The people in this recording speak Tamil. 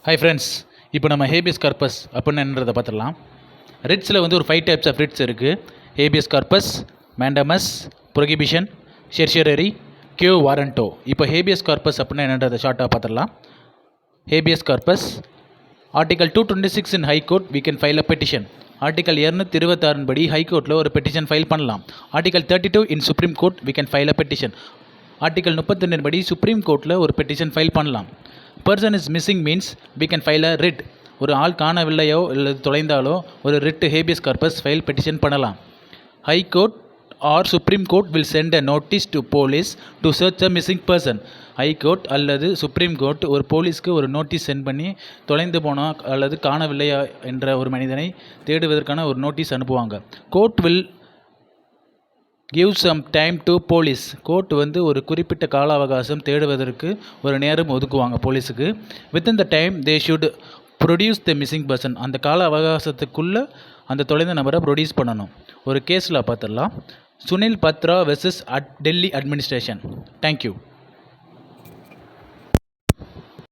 ஹாய் ஃப்ரெண்ட்ஸ், இப்போ நம்ம ஹேபியஸ் கார்பஸ் அப்படின்னு என்னன்றதை பார்த்துடலாம். ரிட்ஸில் வந்து ஒரு 5 டைப்ஸ் ஆஃப் ரிட்ஸ் இருக்குது. Habeas corpus, mandamus, prohibition, certiorari, quo warranto. இப்போ ஹேபியஸ் கார்பஸ் அப்படின்னு என்னன்றதை ஷார்ட்டாக பார்த்துடலாம். Habeas corpus article 226 in high court we can file a petition. Article 226 படி ஹைகோர்ட்டில் ஒரு பெட்டிஷன் ஃபைல் பண்ணலாம். Article 32 in supreme court we can file a petition. Article 32 படி சுப்ரீம் கோர்ட்டில் ஒரு பெட்டிஷன் ஃபைல் பண்ணலாம். Person is missing means we can file a writ. ஒரு ஆள் காணவில்லையோ இல்லை தொலைந்தாலோ ஒரு writ habeas corpus file petition பண்ணலாம். High court or supreme court will send a notice to police to search a missing person. High court அல்லது சுப்ரீம் கோர்ட் ஒரு போலீஸ்க்கு ஒரு நோட்டீஸ் சென்ட் பண்ணி தொலைந்து போனால் அல்லது காணவில்லையா என்ற ஒரு மனிதனை தேடுவதற்கான ஒரு நோட்டீஸ் அனுப்புவாங்க. Court will give some time to police. Court வந்து ஒரு குறிப்பிட்ட கால அவகாசம் தேடுவதற்கு ஒரு நேரம் ஒதுக்குவாங்க போலீஸுக்கு. Within the time they should produce the missing person. அந்த கால அவகாசத்துக்குள்ளே அந்த தொலைந்த நபரை ப்ரொடியூஸ் பண்ணணும். ஒரு கேஸில் பார்த்துடலாம். Sunil Batra versus Delhi administration. Thank you.